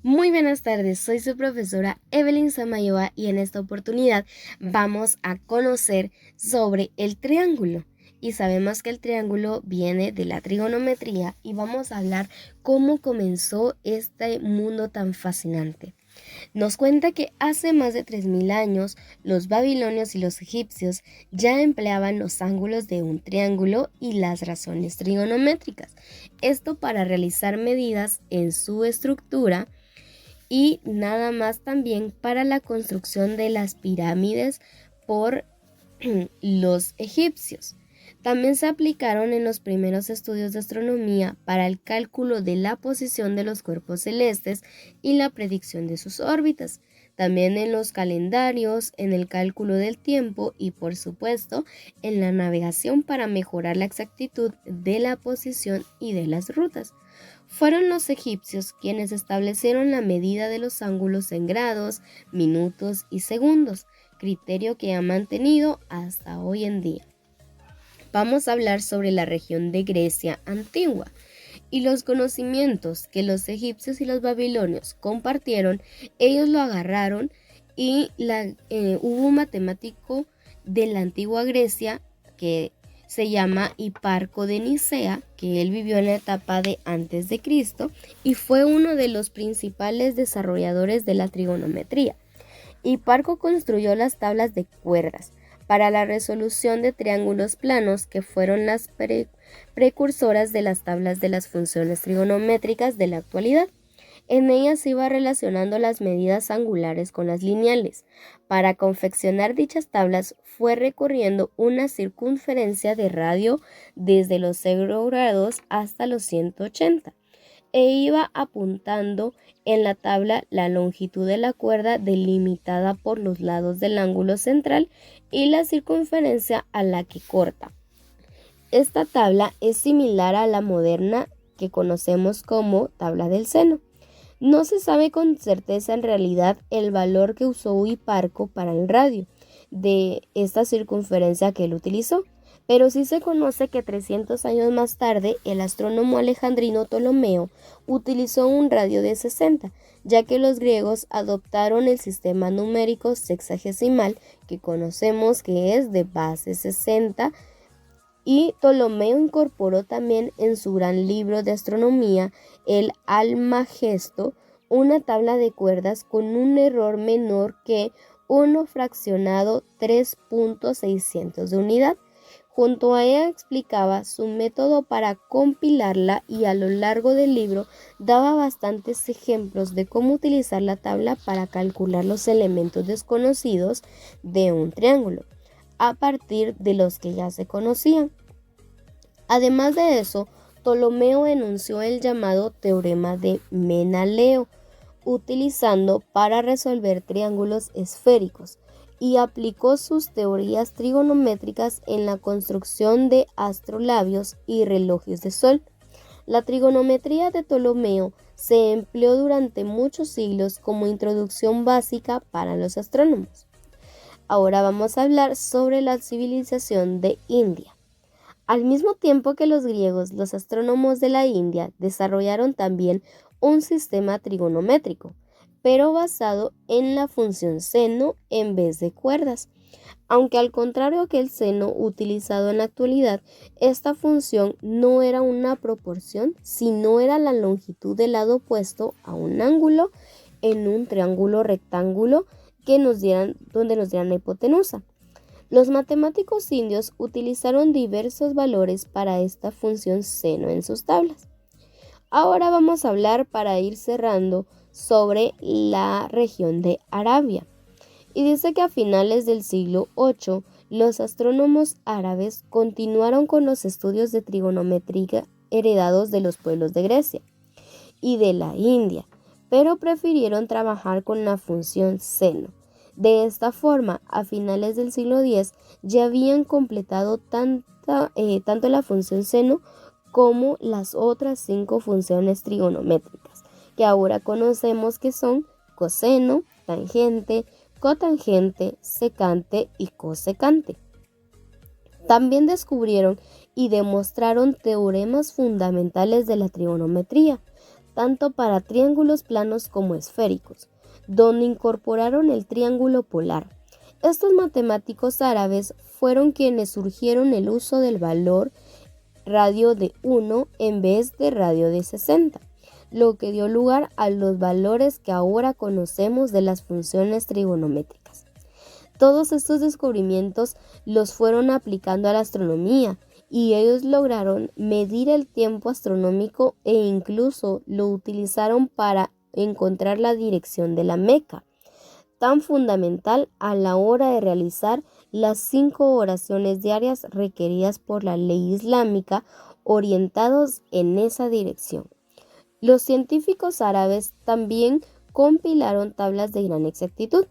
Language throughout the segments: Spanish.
Muy buenas tardes, soy su profesora Evelyn Samayoa y en esta oportunidad vamos a conocer sobre el triángulo. Y sabemos que el triángulo viene de la trigonometría y vamos a hablar cómo comenzó este mundo tan fascinante. Nos cuenta que hace más de 3000 años los babilonios y los egipcios ya empleaban los ángulos de un triángulo y las razones trigonométricas. Esto para realizar medidas en su estructura y nada más también para la construcción de las pirámides por los egipcios. También se aplicaron en los primeros estudios de astronomía para el cálculo de la posición de los cuerpos celestes y la predicción de sus órbitas. También en los calendarios, en el cálculo del tiempo y por supuesto en la navegación para mejorar la exactitud de la posición y de las rutas. Fueron los egipcios quienes establecieron la medida de los ángulos en grados, minutos y segundos, criterio que ha mantenido hasta hoy en día. Vamos a hablar sobre la región de Grecia antigua y los conocimientos que los egipcios y los babilonios compartieron. Ellos lo agarraron y hubo un matemático de la antigua Grecia que se llama Hiparco de Nicea, que él vivió en la etapa de antes de Cristo y fue uno de los principales desarrolladores de la trigonometría. Hiparco construyó las tablas de cuerdas para la resolución de triángulos planos, que fueron las precursoras de las tablas de las funciones trigonométricas de la actualidad. En ellas se iba relacionando las medidas angulares con las lineales. Para confeccionar dichas tablas fue recorriendo una circunferencia de radio desde los 0 grados hasta los 180 e iba apuntando en la tabla la longitud de la cuerda delimitada por los lados del ángulo central y la circunferencia a la que corta. Esta tabla es similar a la moderna que conocemos como tabla del seno. No se sabe con certeza en realidad el valor que usó Hiparco para el radio de esta circunferencia que él utilizó, pero sí se conoce que 300 años más tarde el astrónomo alejandrino Ptolomeo utilizó un radio de 60, ya que los griegos adoptaron el sistema numérico sexagesimal que conocemos que es de base 60, y Ptolomeo incorporó también en su gran libro de astronomía, el Almagesto, una tabla de cuerdas con un error menor que 1 fraccionado 3.600 de unidad. Junto a ella explicaba su método para compilarla y a lo largo del libro daba bastantes ejemplos de cómo utilizar la tabla para calcular los elementos desconocidos de un triángulo, a partir de los que ya se conocían. Además de eso, Ptolomeo enunció el llamado teorema de Menaleo, utilizando para resolver triángulos esféricos, y aplicó sus teorías trigonométricas en la construcción de astrolabios y relojes de sol. La trigonometría de Ptolomeo se empleó durante muchos siglos como introducción básica para los astrónomos. Ahora vamos a hablar sobre la civilización de India. Al mismo tiempo que los griegos, los astrónomos de la India desarrollaron también un sistema trigonométrico, pero basado en la función seno en vez de cuerdas. Aunque al contrario que el seno utilizado en la actualidad, esta función no era una proporción, sino era la longitud del lado opuesto a un ángulo en un triángulo rectángulo donde nos dieran la hipotenusa. Los matemáticos indios utilizaron diversos valores para esta función seno en sus tablas. Ahora vamos a hablar, para ir cerrando, sobre la región de Arabia. Y dice que a finales del siglo VIII, los astrónomos árabes continuaron con los estudios de trigonometría heredados de los pueblos de Grecia y de la India, pero prefirieron trabajar con la función seno. De esta forma, a finales del siglo X ya habían completado tanto la función seno como las otras 5 funciones trigonométricas, que ahora conocemos que son coseno, tangente, cotangente, secante y cosecante. También descubrieron y demostraron teoremas fundamentales de la trigonometría, tanto para triángulos planos como esféricos, donde incorporaron el triángulo polar. Estos matemáticos árabes fueron quienes surgieron el uso del valor radio de 1 en vez de radio de 60, lo que dio lugar a los valores que ahora conocemos de las funciones trigonométricas. Todos estos descubrimientos los fueron aplicando a la astronomía y ellos lograron medir el tiempo astronómico e incluso lo utilizaron para encontrar la dirección de la Meca, tan fundamental a la hora de realizar las 5 oraciones diarias requeridas por la ley islámica, orientados en esa dirección. Los científicos árabes también compilaron tablas de gran exactitud.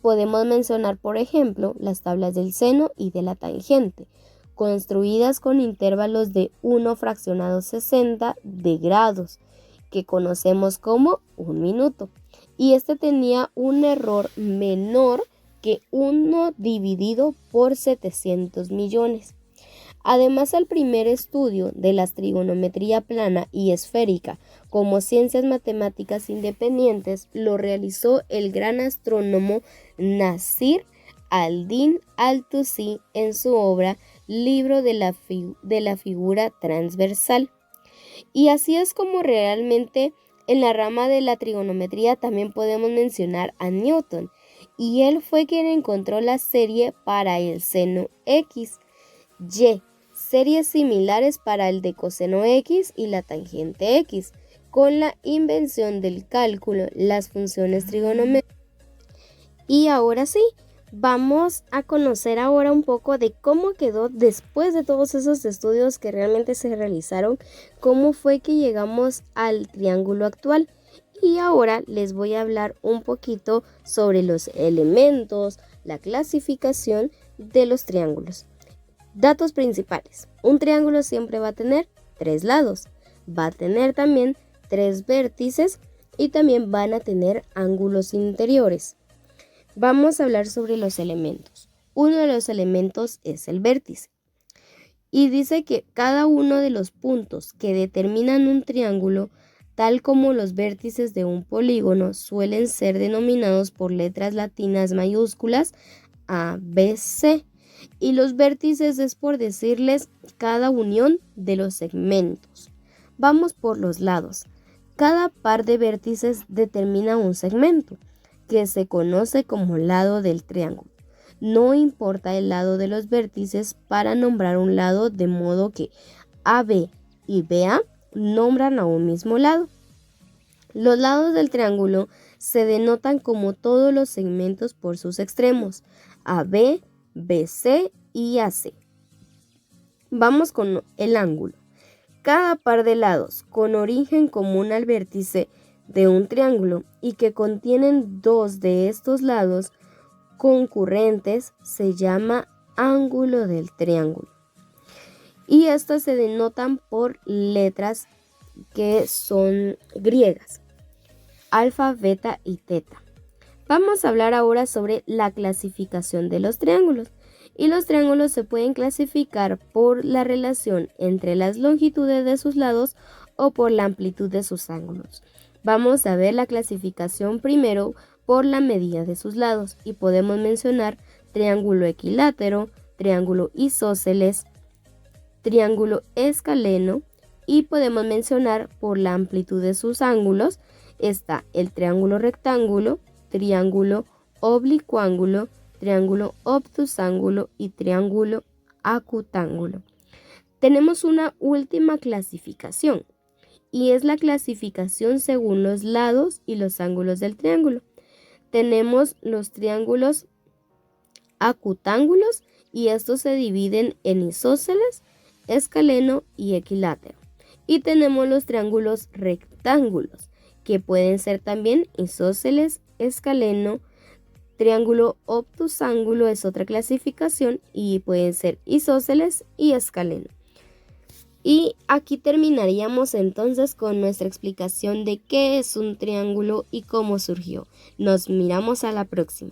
Podemos mencionar, por ejemplo, las tablas del seno y de la tangente, construidas con intervalos de 1 fraccionado 60 de grados, que conocemos como un minuto, y este tenía un error menor que 1 dividido por 700 millones. Además, el primer estudio de la trigonometría plana y esférica como ciencias matemáticas independientes lo realizó el gran astrónomo Nasir al-Din al-Tusi en su obra Libro de la figura transversal. Y así es como realmente en la rama de la trigonometría también podemos mencionar a Newton, y él fue quien encontró la serie para el seno X, Y, series similares para el de coseno X y la tangente X, con la invención del cálculo, las funciones trigonométricas. Y ahora sí, vamos a conocer ahora un poco de cómo quedó después de todos esos estudios que realmente se realizaron, cómo fue que llegamos al triángulo actual. Y ahora les voy a hablar un poquito sobre los elementos, la clasificación de los triángulos. Datos principales. Un triángulo siempre va a tener 3 lados, va a tener también 3 vértices y también van a tener ángulos interiores. Vamos a hablar sobre los elementos. Uno de los elementos es el vértice. Y dice que cada uno de los puntos que determinan un triángulo, tal como los vértices de un polígono, suelen ser denominados por letras latinas mayúsculas A, B, C. Y los vértices es por decirles cada unión de los segmentos. Vamos por los lados. Cada par de vértices determina un segmento, que se conoce como lado del triángulo. No importa el lado de los vértices para nombrar un lado, de modo que AB y BA nombran a un mismo lado. Los lados del triángulo se denotan como todos los segmentos por sus extremos, AB, BC y AC. Vamos con el ángulo. Cada par de lados con origen común al vértice de un triángulo y que contienen 2 de estos lados concurrentes se llama ángulo del triángulo. Y estas se denotan por letras que son griegas: alfa, beta y teta. Vamos a hablar ahora sobre la clasificación de los triángulos. Y los triángulos se pueden clasificar por la relación entre las longitudes de sus lados o por la amplitud de sus ángulos. Vamos a ver la clasificación primero por la medida de sus lados y podemos mencionar triángulo equilátero, triángulo isósceles, triángulo escaleno, y podemos mencionar por la amplitud de sus ángulos está el triángulo rectángulo, triángulo oblicuángulo, triángulo obtusángulo y triángulo acutángulo. Tenemos una última clasificación y es la clasificación según los lados y los ángulos del triángulo. Tenemos los triángulos acutángulos y estos se dividen en isósceles, escaleno y equilátero. Y tenemos los triángulos rectángulos que pueden ser también isósceles, escaleno, triángulo obtusángulo es otra clasificación y pueden ser isósceles y escaleno. Y aquí terminaríamos entonces con nuestra explicación de qué es un triángulo y cómo surgió. Nos miramos a la próxima.